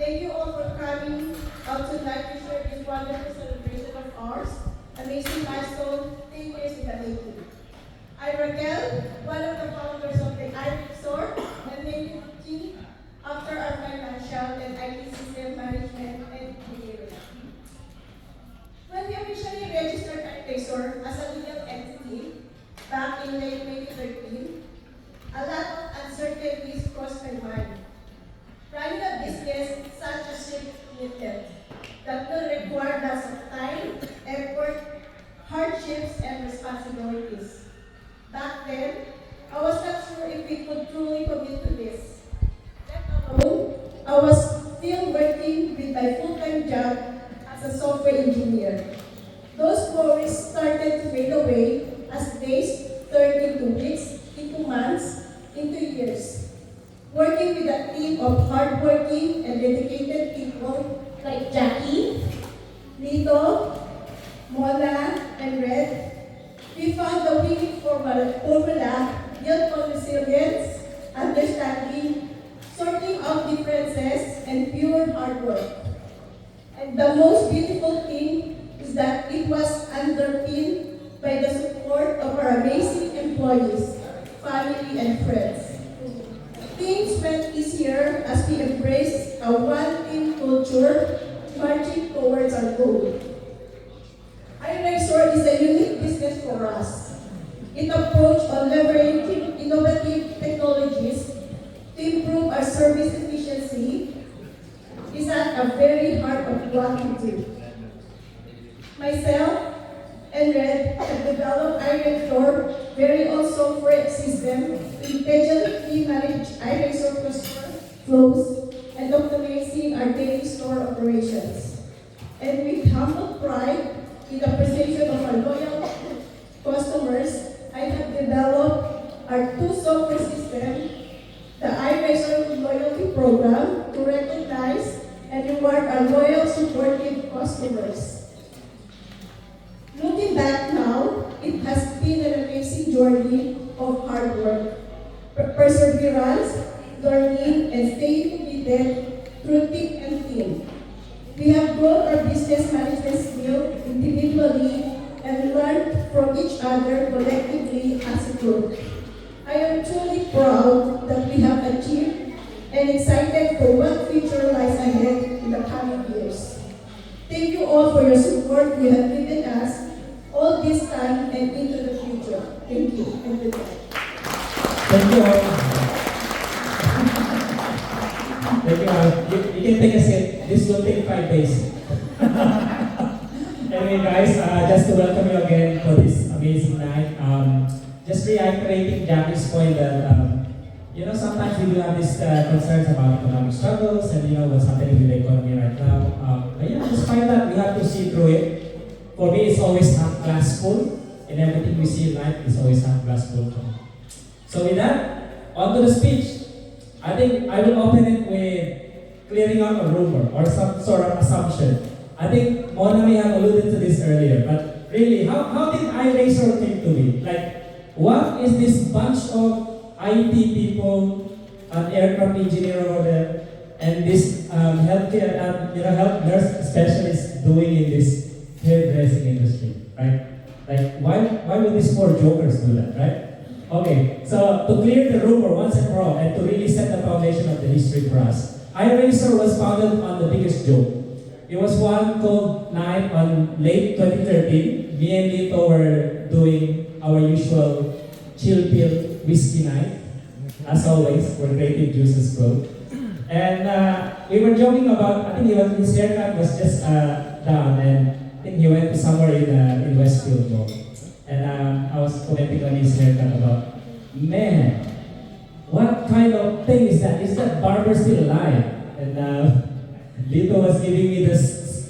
Thank you all for coming out tonight to share this wonderful celebration of ours. Amazing milestone, 10 years in the making. I'm Raquel, one of the founders of the Irish Resort, and named it after our financial and IT system management and engineering. When we officially registered Resort as a legal entity back in late 2013, a lot of uncertainties crossed my mind. Running a business such as Ship Limited that will require lots of time, effort, hardships, and responsibilities. Back then, I was not sure if we could truly commit to this. Let alone, I was still working with my full-time job as a software engineer. Those worries started to fade away as days turned into weeks, into months, into years. Working with a team of hardworking and dedicated people like Jackie, Lito, Mona, and Red, we found the winning formula built on resilience, understanding, sorting out differences, and pure hard work. And the most beautiful thing is that it was underpinned by the support of our amazing employees, family, and friends. Things went easier as we embraced a one-team culture marching towards our goal. iResort is a unique business for us. It approached on leveraging innovative technologies to improve our service efficiency is at the very heart of what we do. Myself and Red have developed iResort very own software system to intelligently manage iResort customer flows and optimizing our daily store operations. And with humble pride, in the appreciation of our loyal customers, I have developed our two software systems, the iResort loyalty program to recognize and reward our loyal, supportive customers. Looking back now, it has been an amazing journey of hard work, perseverance, learning, and staying committed through thick and thin. We have grown our business management skills individually and learned from each other collectively as a group. I am truly proud that we have achieved and excited for what future lies ahead in the coming years. Thank you all for your support you have given us all this time and into the future. Thank you and good night. Thank you all. Thank you all. You can take a seat. This will take 5 days. Anyway, guys, just to welcome you again for this amazing night. Just reiterating Jackie's point that, sometimes we do have these concerns about economic struggles and, what's happening with the economy right now. But despite that, we have to see through it. For me, it's always half glass full, and everything we see in life is always half glass full. So with that, on to the speech. I think I will open it with clearing up a rumor or some sort of assumption. I think Mona may have alluded to this earlier, but really, how did iResort came to be? Like, what is this bunch of IT people, an aircraft engineer over there, and this healthcare, health nurse specialist doing in this hairdressing industry, right? Like, why would these 4 jokers do that, right? Okay, so to clear the rumor once and for all, and to really set the foundation of the history for us, iResort was founded on the biggest joke. It was one cold night on late 2013. Me and Lito were doing our usual chill pill whiskey night, as always, where creative juices flow. And we were joking about, I think his haircut was just down, and I think he went to somewhere in Westfield Mall. And I was commenting on his haircut about, man, what kind of thing is that? Is that barber still alive? And Lito was giving me this,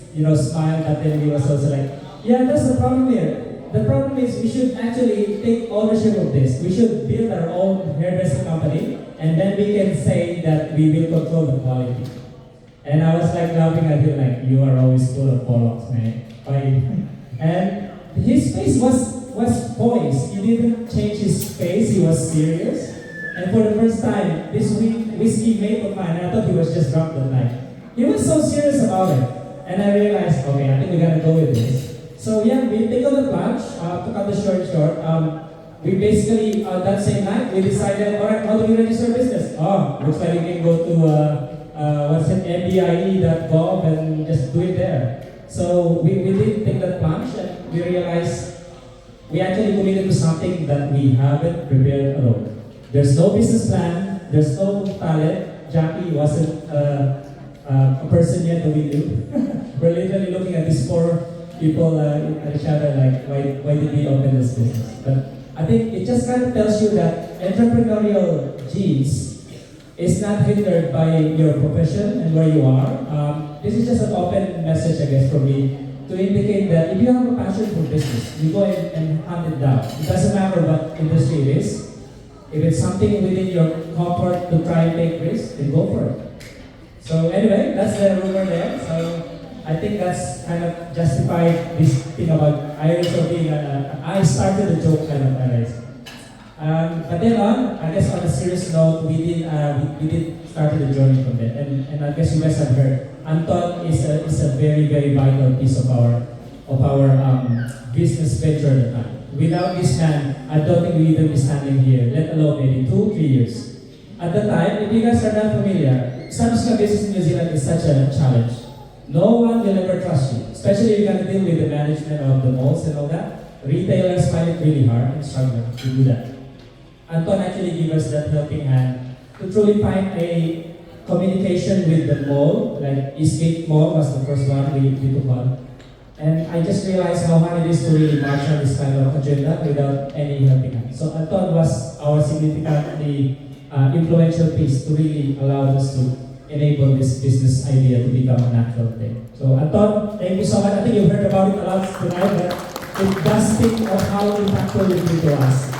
smile, but then he was also like, yeah, that's the problem here. The problem is we should actually take ownership of this. We should build our own hairdressing company, and then we can say that we will control the quality. And I was like laughing at him like, you are always full of bollocks, man. And his face was poised. He didn't change his face, he was serious. And for the first time, this whiskey mate of mine, I thought he was just drunk that night. he was so serious about it. And I realized, okay, I think we gotta go with this. So yeah, we take on the plunge, to cut the short short. We basically, that same night, we decided, all right, how do we register business? Oh, looks like we can go to, what's it, mbie.gov and just do it there. So we did take that plunge and we realized we actually committed to something that we haven't prepared at all. There's no business plan, there's no talent. Jackie wasn't a person yet that we knew. We're literally looking at these four people at each other like, why did we open this business? But I think it just kind of tells you that entrepreneurial genes is not hindered by your profession and where you are. This is just an open message, I guess, for me to indicate that if you have a passion for business, you go and hunt it down. It doesn't matter what industry it is. If it's something within your comfort to try and take risks, then go for it. So anyway, that's the rumor there. So I think that's kind of justified this thing about Iris or being I started the joke kind of Iris. But then on, I guess on a serious note, we did start the journey from there. And I guess you guys have heard, Anton is a very, very vital piece of our business venture at the time. Without this man, I don't think we even be standing here, let alone maybe 2-3 years. At the time, if you guys are not familiar, establishing a business in New Zealand is such a challenge. No one will ever trust you, especially if you're going to deal with the management of the malls and all that. Retailers find it really hard and struggle to do that. Anton actually gave us that helping hand to truly find a communication with the mall, like Eastgate Mall was the first one we took on. And I just realized how hard it is to really march on this kind of agenda without any helping hand. So Anton was our significantly influential piece to really allow us to enable this business idea to become a natural thing. So Anton, thank you so much. I think you've heard about it a lot tonight, but it does speak of how impactful it is to us.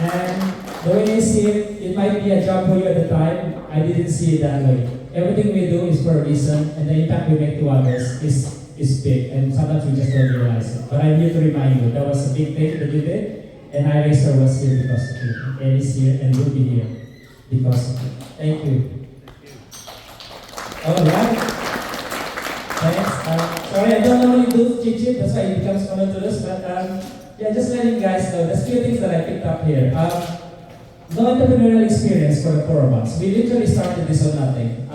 And the way I see it, it might be a job for you at the time. I didn't see it that way. Everything we do is for a reason, and the impact we make to others is big, and sometimes we just don't realize it. But I'm here to remind you, that was a big thing that you did, and iRacer was here because of you, and is here, and will be here because of you. Thank you. All right. Thanks. Sorry, I don't normally do chit-chat, that's why it becomes monotonous, but yeah, just letting you guys know, there's a few things that I picked up here. No entrepreneurial experience for the four of us. We literally started this on nothing.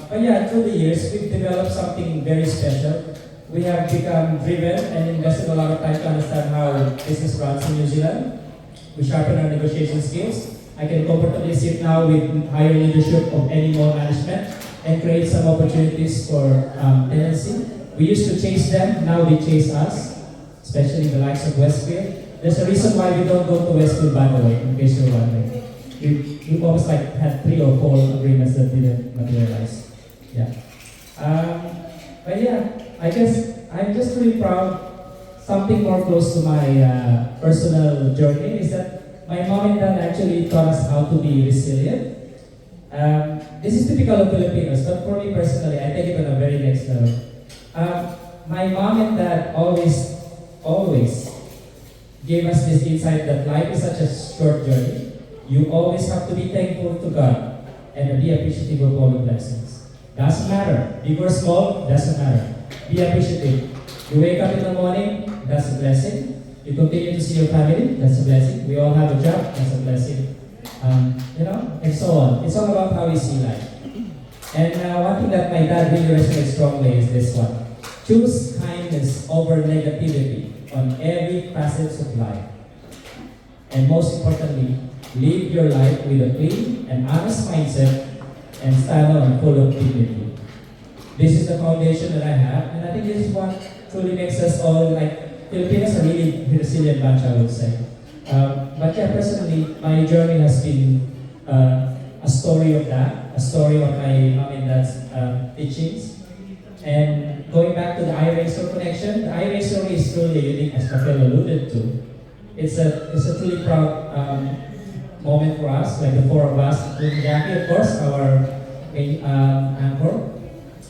But yeah, through the years, we've developed something very special. We have become driven and invested a lot of time to understand how business runs in New Zealand. We sharpen our negotiation skills. I can comfortably sit now with higher leadership of any mall management and create some opportunities for tenancy. We used to chase them, now they chase us, especially the likes of Westfield. There's a reason why we don't go to Westfield, by the way, in case you're wondering. We've almost like had 3 or 4 agreements that didn't materialize. Yeah. But yeah, I guess I'm just really proud. Something more close to my personal journey is that my mom and dad actually taught us how to be resilient. This is typical of Filipinos, but for me personally, I take it on a very next level. My mom and dad always gave us this insight that life is such a short journey. You always have to be thankful to God and be appreciative of all the blessings. Doesn't matter, big or small, doesn't matter. Be appreciative. You wake up in the morning, that's a blessing. You continue to see your family, that's a blessing. We all have a job, that's a blessing. And so on. It's all about how we see life. And one thing that my dad really resonates strongly is this one. Choose kindness over negativity on every facet of life. And most importantly, live your life with a clean and honest mindset and stand on full of dignity. This is the foundation that I have, and I think this is what truly makes us all like Filipinos, a really resilient bunch, I would say. But yeah, personally, my journey has been a story of that, a story of my mom and dad's teachings. And going back to the iRacer connection, the iRacer is truly unique, as Rafael alluded to. It's a truly proud moment for us, like the four of us, including Jackie, of course, our main anchor.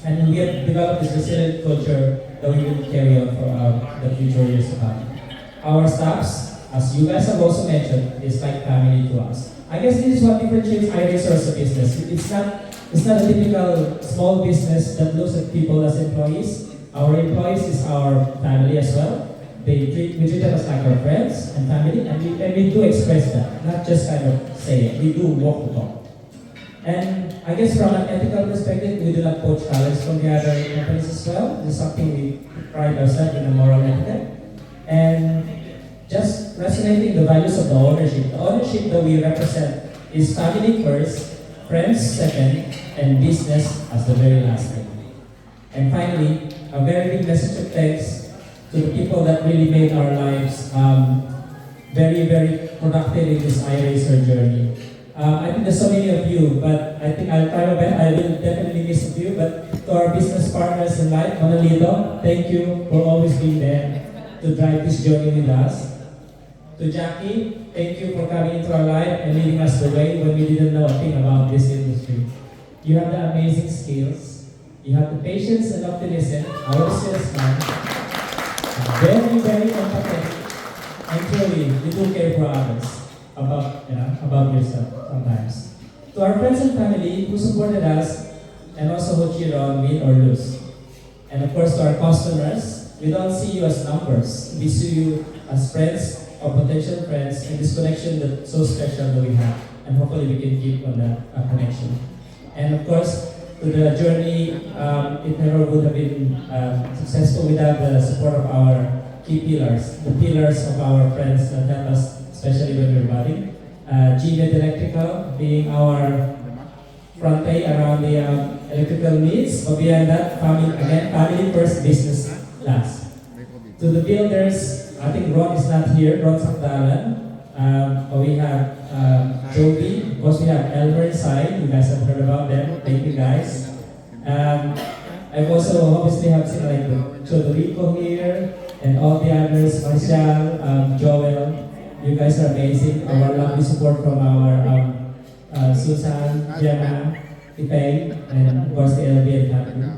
And we have developed this resilient culture that we will carry on for the future years to come. Our staffs, as you guys have also mentioned, is like family to us. I guess this is what differentiates iRacer as a business. It's not a typical small business that looks at people as employees. Our employees is our family as well. We treat them as like our friends and family, and we do express that, not just kind of say it. We do walk the talk. And I guess from an ethical perspective, we do not poach colors from the other companies as well. This is something we pride ourselves in a moral ethic. And just resonating the values of the ownership. The ownership that we represent is family first, friends second, and business as the very last thing. And finally, a very big message of thanks to the people that really made our lives very, very productive in this iRacer journey. I think there's so many of you, but I think I'll try my best. I will definitely miss a few, but to our business partners in life, Monolito, thank you for always being there to drive this journey with us. To Jackie, thank you for coming into our life and leading us the way when we didn't know a thing about this industry. You have the amazing skills. You have the patience and optimism, our salesman. Very, very empathetic. And truly, you do care for others about yourself sometimes. To our friends and family who supported us and also who cheered on, win or lose. And of course, to our customers, we don't see you as numbers. We see you as friends or potential friends in this connection that's so special that we have. And hopefully we can keep on that connection. And of course, to the journey, it never would have been successful without the support of our key pillars, the pillars of our friends that help us, especially when we're budding. GMed Electrical being our front pay around the electrical needs, but beyond that, family first, business last. To the builders, I think Ron is not here, Ron Sakdalan. But we have Joby, of course we have Elmer inside, you guys have heard about them, thank you guys. I've also obviously have seen like Chodorico here, and all the others, Marcial, Joel, you guys are amazing. Our lovely support from our Susan, Gemma, Ipay, and of course the LBL family.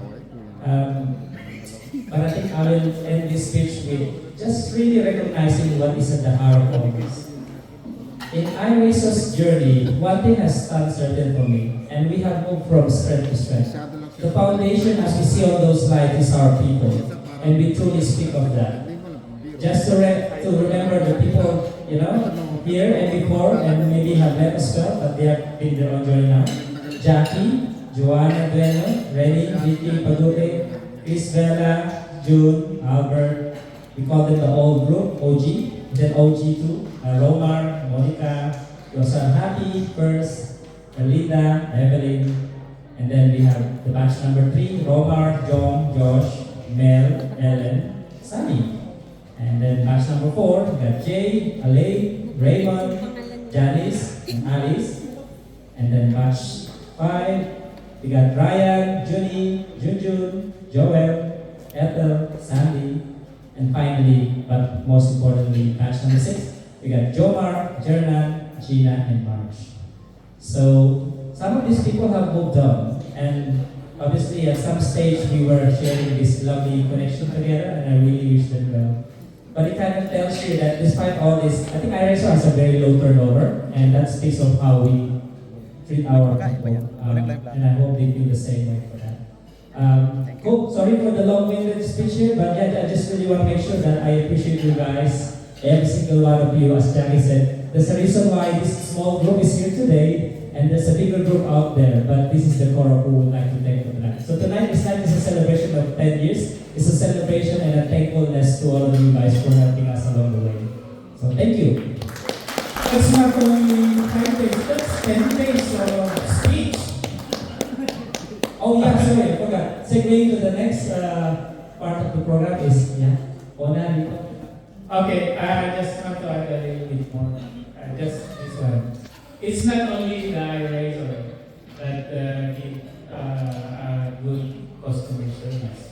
But I think I will end this speech with just really recognizing what is at the heart of all this. In iRacer's journey, one thing has stand certain for me, and we have moved from strength to strength. The foundation, as we see on those slides, is our people, and we truly speak of that. Just to remember the people, here and before, and maybe have left as well, but they have been there on journey now. Jackie, Joanna Dueno, Renny, Vicky, Padute, Chris Vela, June, Albert, we call them the old group, OG, then OG2, Romar, Monica, we also have Happy, First, Linda, Evelyn, and then we have the batch number 3, Romar, John, Josh, Mel, Ellen, Sunny. And then batch number 4, we got Jay, Alay, Raymond, Janice, and Alice. And then batch 5, we got Ryan, Junie, Junjun, Joel, Ethel, Sandy, and finally, but most importantly, batch number 6, we got Jomar, Jernan, Gina, and March. So some of these people have moved on, and obviously at some stage we were sharing this lovely connection together, and I really wish them well. But it kind of tells you that despite all this, I think iRacer has a very low turnover, and that speaks of how we treat our people. And I hope they feel the same way for that. Cool. Sorry for the long-winded speech here, but yeah, I just really want to make sure that I appreciate you guys, every single one of you. As Jackie said, there's a reason why this small group is here today, and there's a bigger group out there, but this is the core of who we would like to thank for tonight. So tonight is not just a celebration of 10 years, it's a celebration and a thankfulness to all of you guys for helping us along the way. So thank you. That's not only 5 days, that's 10 days of speech. Oh yeah, sorry, I forgot. Segueing to the next part of the program is, Ona. Okay, I just want to add a little bit more. Just this one. It's not only the iRacer that give good customer service,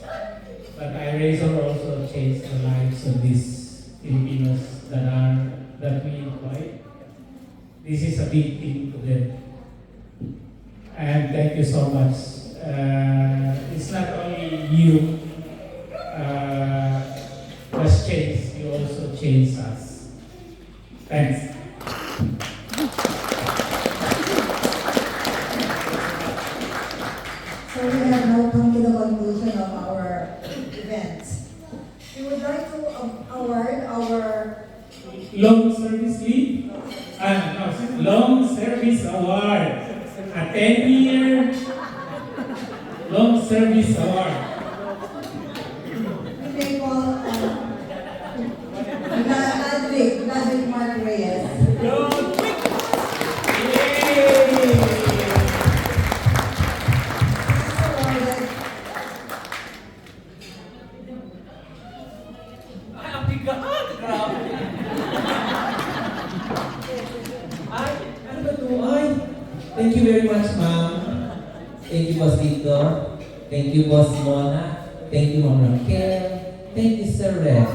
but iRacer also changed the lives of these Filipinos that we employ. This is a big thing to them. And thank you so much. It's not only you was changed, you also changed us. Thanks. we have now come to the conclusion of our event. We would like to award our Long service leave? No, long service award. A 10-year long service award. we may call Ludwig Mark Reyes. Yay! Awarded Ay, ang bigat! Grabe! Ay, ano ba ito? Ay, thank you very much, ma'am. Thank you, Boss Victor. Thank you, Boss Mona. Thank you, Ma'am Raquel. Thank you, Sir Red.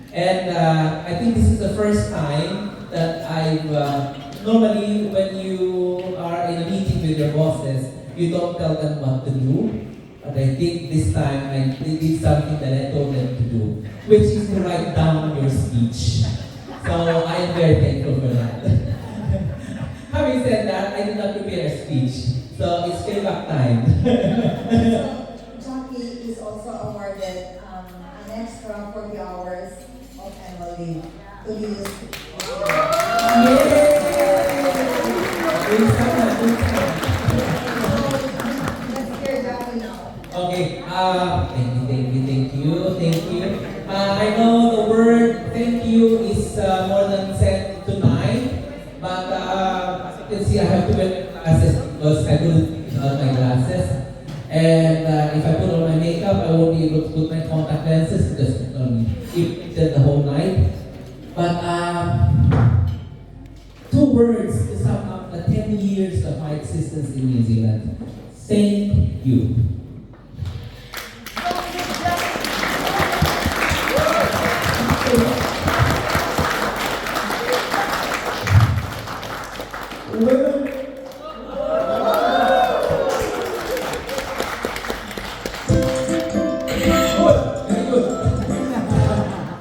And I think this is the first time that I've, normally when you are in a meeting with your bosses, you don't tell them what to do. But I think this time I did something that I told them to do, which is to write down your speech. So I am very thankful for that. Having said that, I did not prepare a speech. So it's payback time. So, Jackie is also awarded an extra 40 hours of annual leave to be used. Let's hear Jackie now. Okay, thank you. I know the word thank you is more than 7 to 9, but as you can see, I have to wear glasses because I couldn't without my glasses. And if I put on my makeup, I won't be able to put my contact lenses because it did the whole night. But 2 words to sum up the 10 years of my existence in New Zealand. Thank you.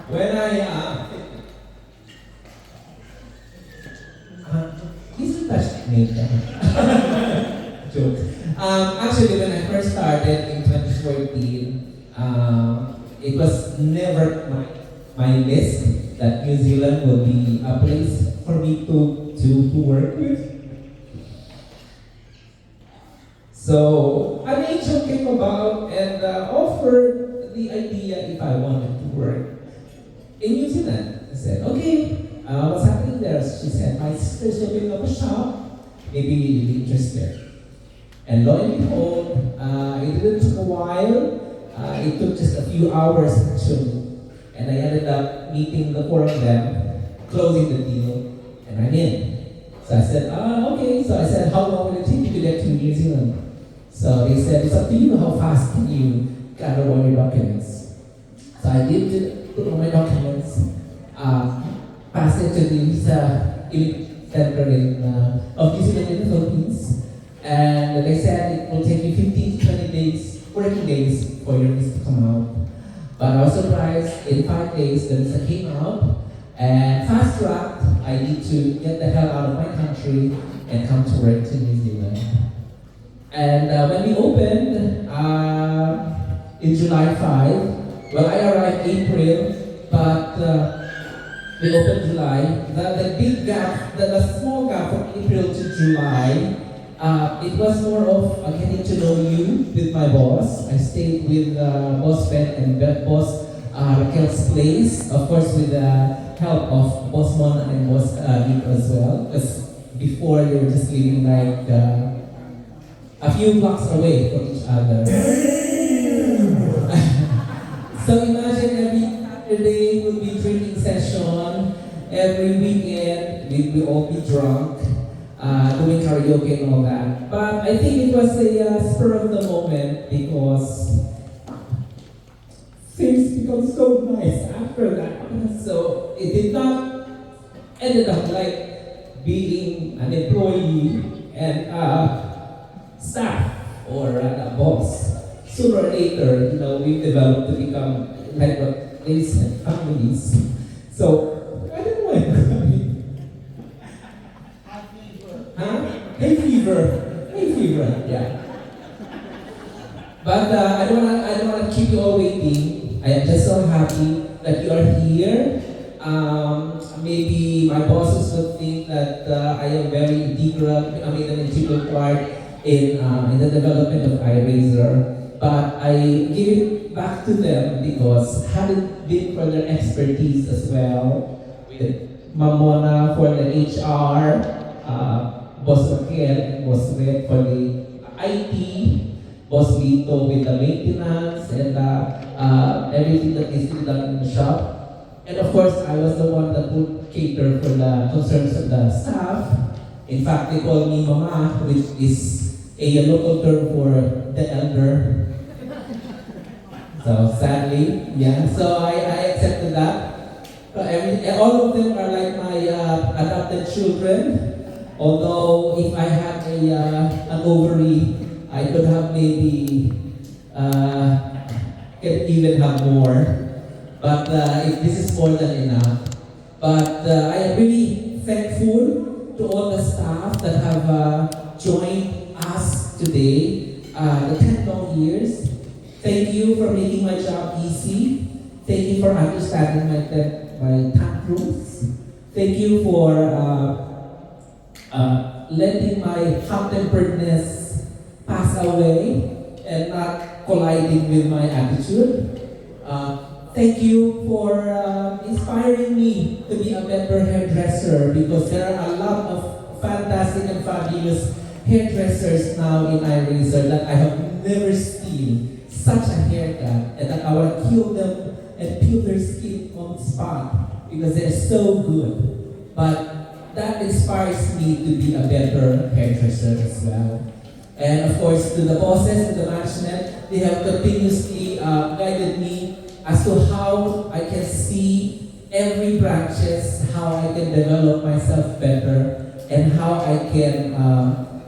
When I this is touch makeup. Joke. Actually, when I first started in 2014, it was never my list that New Zealand will be a place for me to work with. So an agent came about and offered the idea if I wanted to work in New Zealand. I said, okay, what's happening there? She said, my sister's opening up a shop. Maybe you'd be interested. And lo and behold, it didn't take a while. It took just a few hours actually. And I ended up meeting the 4 of them, closing the deal, and I'm in. So I said, okay. So I said, how long will it take you to get to New Zealand? So they said, it's up to you. How fast can you gather all your documents? So I did put all my documents, passed it to the visa center of New Zealand in the Philippines. And they said it will take you 15 to 20 days, working days for your visa to come out. But I was surprised, in 5 days the visa came out, and fast tracked, I need to get the hell out of my country and come to work to New Zealand. And when we opened in July 5, well, I arrived April, but we opened July. The big gap, the small gap from April to July, it was more of getting to know you with my boss. I stayed with Boss Ben and Boss Raquel's place, of course with the help of Boss Mona and Boss Nick as well. Because before they were just living like a few blocks away from each other. So imagine every Saturday would be drinking session, every weekend we'd all be drunk, doing karaoke and all that. But I think it was a spur of the moment because things become so nice after that. So it did not ended up like being an employee and staff or a boss. Sooner or later, we developed to become like what they said, families. So I don't know. Huh? Hay fever, yeah. But I don't wanna keep you all waiting. I am just so happy that you are here. Maybe my bosses would think that I am very integral. I mean, an integral part in the development of iRaiser. But I give it back to them because had it been for their expertise as well, with Mamona for the HR, Boss Raquel and Boss Red for the IT, Boss Lito with the maintenance and everything that needs to be done in the shop. And of course, I was the one that would cater for the concerns of the staff. In fact, they call me Mama, which is a local term for the elder. So sadly, yeah. So I accepted that. All of them are like my adopted children. Although if I had an ovary, I could have maybe can even have more. But if this is more than enough. But I am really thankful to all the staff that have joined us today, the 10 long years. Thank you for making my job easy. Thank you for understanding my tantrums. Thank you for letting my hot-temperedness pass away and not colliding with my attitude. Thank you for inspiring me to be a better hairdresser because there are a lot of fantastic and fabulous hairdressers now in iRaiser that I have never seen such a haircut and that I will kill them and peel their skin on the spot because they're so good. But that inspires me to be a better hairdresser as well. And of course, to the bosses, to the management, they have continuously guided me as to how I can see every branches, how I can develop myself better, and how I can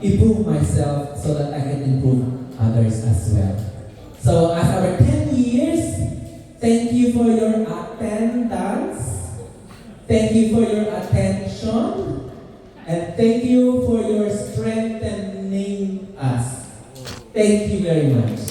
improve myself so that I can improve others as well. So as our 10 years, thank you for your attendance, thank you for your attention, and thank you for your strengthening us. Thank you very much.